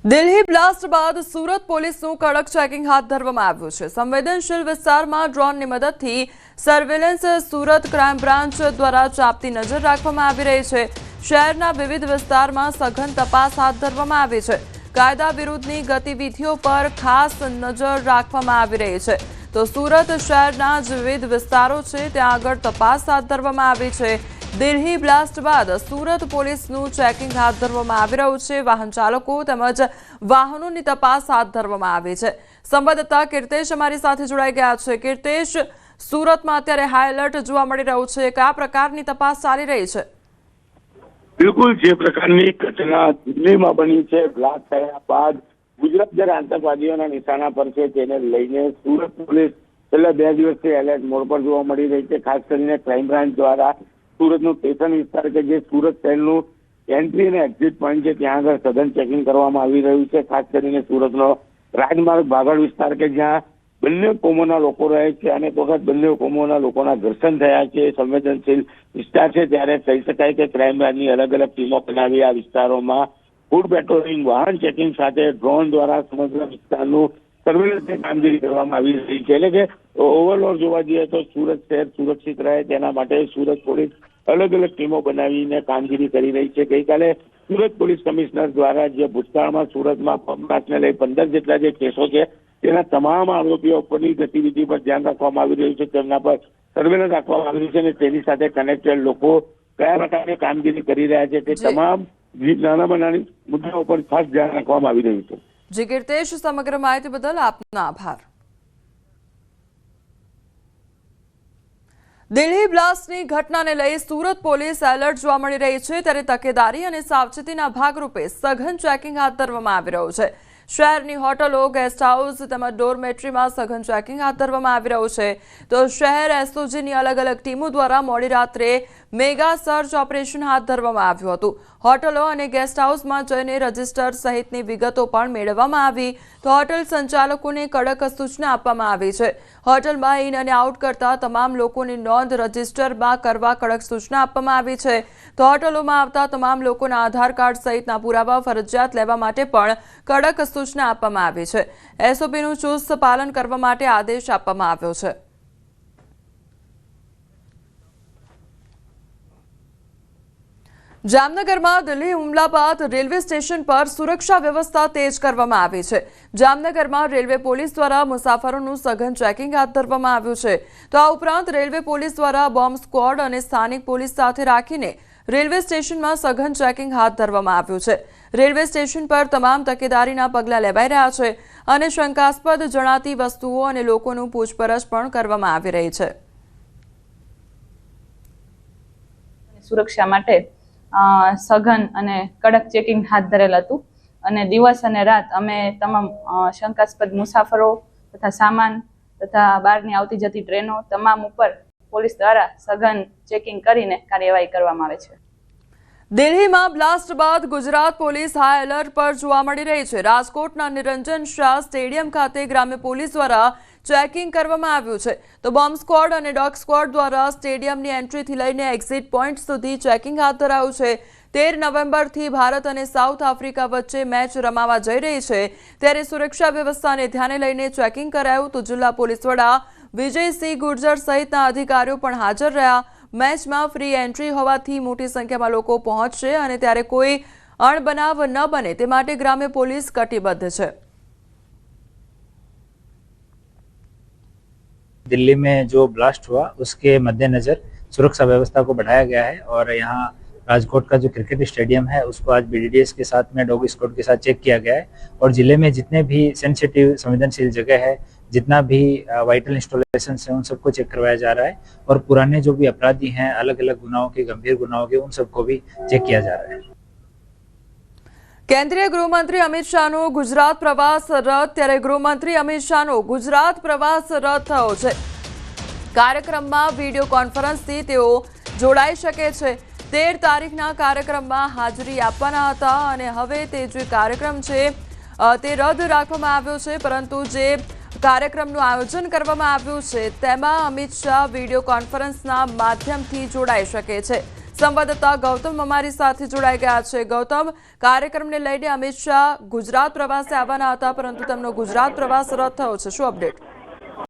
Delhi blast બાદ સુરત પોલીસનું કડક ચેકિંગ હાથ ધરવામાં આવ્યું છે। સંવેદનશીલ વિસ્તારમાં ડ્રોનની મદદથી સર્વેલન્સ સુરત ક્રાઇમ બ્રાન્ચ દ્વારા ચાંપતી નજર રાખવામાં આવી રહી છે। શહેરના વિવિધ વિસ્તારમાં સઘન તપાસ હાથ ધરવામાં આવી છે। કાયદા વિરુદ્ધની ગતિવિધિઓ પર ખાસ નજર રાખવામાં આવી રહી છે। તો સુરત શહેરના જ વિવિધ વિસ્તારો છે ત્યાં આગળ તપાસ હાથ ધરવામાં આવી છે। દિલ્હી બ્લાસ્ટ બાદ સુરત પોલીસનું ચેકિંગ હાથ ધરવામાં આવી રહ્યું છે। વાહન ચાલકો તેમજ વાહનોની તપાસ હાથ ધરવામાં આવી છે। સંવાદદાતા કીર્તેશ અમારી સાથે જોડાઈ ગયા છે। કીર્તેશ, સુરતમાં અત્યારે હાઈ એલર્ટ જોવા મળી રહ્યું છે, કયા પ્રકારની તપાસ ચાલી રહી છે? બિલકુલ જે પ્રકારની ઘટના દિલ્હીમાં બની છે, બ્લાસ્ટ થયા બાદ ગુજરાત જ્યારે આતંકવાદીઓના નિશાના પર છે તેને લઈને સુરત પોલીસ છેલ્લા 2 દિવસથી એલર્ટ મોડ પર જોવા મળી રહી છે। ખાસ કરીને ક્રાઇમ બ્રાન્ચ દ્વારા સુરતનું સ્ટેશન વિસ્તાર કે જે સુરત શહેરનું એન્ટ્રી અને એક્ઝિટ પોઈન્ટ છે ત્યાં આગળ સઘન ચેકિંગ કરવામાં આવી રહ્યું છે। ખાસ કરીને સુરતનો રાજમાર્ગ ભાગળ વિસ્તાર કે જ્યાં બંને કોમોના લોકો રહે છે, અનેક વખત બંને કોમોના લોકોના ઘર્ષણ થયા છે, સંવેદનશીલ વિસ્તાર છે, ત્યારે કહી શકાય કે ક્રાઇમ બ્રાન્ચની અલગ અલગ ટીમો બનાવી આ વિસ્તારોમાં ફૂડ પેટ્રોલિંગ, વાહન ચેકિંગ સાથે ડ્રોન દ્વારા સમગ્ર વિસ્તારનું સર્વેલન્સની કામગીરી કરવામાં આવી રહી છે। એટલે કે ઓવરઓલ જોવા જઈએ તો સુરત શહેર સુરક્ષિત રહે તેના માટે સુરત પોલીસ અલગ અલગ ટીમો બનાવીને કામગીરી કરી રહી છે। ગઈકાલે સુરત પોલીસ કમિશનર દ્વારા જે ભૂતકાળમાં સુરતમાં પગપાસને લઈ 15 જેટલા જે કેસો છે તેના તમામ આરોપીઓ પરની ગતિવિધિ પર ધ્યાન રાખવામાં આવી રહ્યું છે, તેમના પર સર્વેલન્સ રાખવામાં આવી રહ્યું છે અને તેની સાથે કનેક્ટેડ લોકો કયા પ્રકારની કામગીરી કરી રહ્યા છે તે તમામ નાનામાં નાની મુદ્દાઓ પર ખાસ ધ્યાન રાખવામાં આવી રહ્યું છે। જી કીર્તેશ, સમગ્ર માહિતી બદલ આપનો આભાર। દિલ્હી બ્લાસ્ટની ઘટનાને લઈ સુરત પોલીસ એલર્ટ જોવા મળી રહી છે, ત્યારે તકેદારી અને સાવચેતીના ભાગરૂપે સઘન ચેકિંગ હાથ ધરવામાં આવી રહ્યું છે। શહેરની હોટલો, ગેસ્ટ હાઉસ તેમજ ડોરમેટ્રીમાં સઘન ચેકિંગ હાથ ધરવામાં આવી રહ્યું છે। તો શહેર એસઓજીની અલગ અલગ ટીમો દ્વારા મોડી રાત્રે મેગા સર્ચ ઓપરેશન હાથ ધરવામાં આવ્યું હતું। હોટલો અને ગેસ્ટ હાઉસમાં જઈને રજીસ્ટર સહિતની વિગતો પણ મેળવવામાં આવી। તો હોટલ સંચાલકોને કડક સૂચના આપવામાં આવી છે। હોટલમાં ઇન અને આઉટ કરતા તમામ લોકોની નોંધ રજીસ્ટરમાં કરવા કડક સૂચના આપવામાં આવી છે। તો હોટલોમાં આવતા તમામ લોકોના આધાર કાર્ડ સહિતના પુરાવા ફરજિયાત લેવા માટે પણ કડક સૂચના આપવામાં આવી છે। એસઓપીનું ચુસ્ત પાલન કરવા માટે આદેશ આપવામાં આવ્યો છે। જામનગરમાં દિલ્હી હુમલા બાદ રેલવે સ્ટેશન પર સુરક્ષા વ્યવસ્થા તેજ કરવામાં આવી છે। જામનગરમાં રેલવે પોલીસ દ્વારા મુસાફરોનું સઘન ચેકિંગ હાથ ધરવામાં આવ્યું છે। તો આ ઉપરાંત રેલવે પોલીસ દ્વારા બોમ્બ સ્ક્વોડ અને સ્થાનિક પોલીસ સાથે રાખીને રેલવે સ્ટેશનમાં સઘન ચેકિંગ હાથ ધરવામાં આવ્યું છે। રેલવે સ્ટેશન પર તમામ તકેદારીના પગલાં લેવાઈ રહ્યા છે અને શંકાસ્પદ જણાતી વસ્તુઓ અને લોકોનું પૂછપરછ પણ કરવામાં આવી રહી છે। સુરક્ષા માટે સઘન અને કડક ચેકિંગ હાથ ધરેલ હતું અને દિવસ અને રાત અમે તમામ શંકાસ્પદ મુસાફરો તથા સામાન તથા બહારની આવતી જતી ટ્રેનો તમામ ઉપર પોલીસ દ્વારા સઘન ચેકિંગ કરીને કાર્યવાહી કરવામાં આવે છે। દિલ્હીમાં બ્લાસ્ટ બાદ ગુજરાત પોલીસ હાઈ એલર્ટ પર જોવા મળી રહી છે। રાજકોટના નિરંજન શાહ સ્ટેડિયમ ખાતે ગ્રામ્ય પોલીસ દ્વારા ચેકિંગ કરવામાં આવ્યું છે। તો બોમ્બ સ્ક્વોડ અને ડોગ સ્ક્વોડ દ્વારા સ્ટેડિયમની એન્ટ્રીથી લઈને એક્ઝિટ પોઈન્ટ સુધી ચેકિંગ હાથ ધરાયું છે। 13 નવેમ્બરથી ભારત અને સાઉથ આફ્રિકા વચ્ચે મેચ રમાવા જઈ રહી છે, ત્યારે સુરક્ષા વ્યવસ્થાને ધ્યાને લઈને ચેકિંગ કરાયું। તો જિલ્લા પોલીસ વડા વિજયસિંહ ગુર્જર સહિતના અધિકારીઓ પણ હાજર રહ્યા। મેચમાં ફ્રી એન્ટ્રી હોવાથી મોટી સંખ્યામાં લોકો પહોંચશે અને ત્યારે કોઈ અણબનાવ ન બને તે માટે ગ્રામ્ય પોલીસ કટિબદ્ધ છે। दिल्ली में जो ब्लास्ट हुआ उसके मद्देनजर सुरक्षा व्यवस्था को बढ़ाया गया है और यहाँ राजकोट का जो क्रिकेट स्टेडियम है उसको आज बीडीडीएस के साथ में डॉग स्क्वाड के साथ चेक किया गया है और जिले में जितने भी सेंसिटिव संवेदनशील जगह है, जितना भी वाइटल इंस्टॉलेशन है उन सबको चेक करवाया जा रहा है और पुराने जो भी अपराधी हैं अलग अलग गुनाहों के, गंभीर गुनाहों के, उन सबको भी चेक किया जा रहा है। કેન્દ્રીય ગૃહમંત્રી અમિત શાહનો ગુજરાત પ્રવાસ રદ, ત્યારે ગૃહમંત્રી અમિત શાહનો ગુજરાત પ્રવાસ રદ થયો છે। કાર્યક્રમમાં વિડીયો કોન્ફરન્સથી તેઓ જોડાઈ શકે છે। 13 તારીખના કાર્યક્રમમાં હાજરી આપવાના હતા અને હવે તે જે કાર્યક્રમ છે તે રદ રાખવામાં આવ્યો છે, પરંતુ જે કાર્યક્રમનું આયોજન કરવામાં આવ્યું છે તેમાં અમિત શાહ વિડીયો કોન્ફરન્સના માધ્યમથી જોડાઈ શકે છે। સંવાદદાતા ગૌતમ અમારી સાથે જોડાઈ ગયા છે। ગૌતમ, કાર્યક્રમને લઈને અમિત શાહ ગુજરાત પ્રવાસે આવવાના હતા, પરંતુ તેમનો ગુજરાત પ્રવાસ રદ થયો છે, શું અપડેટ?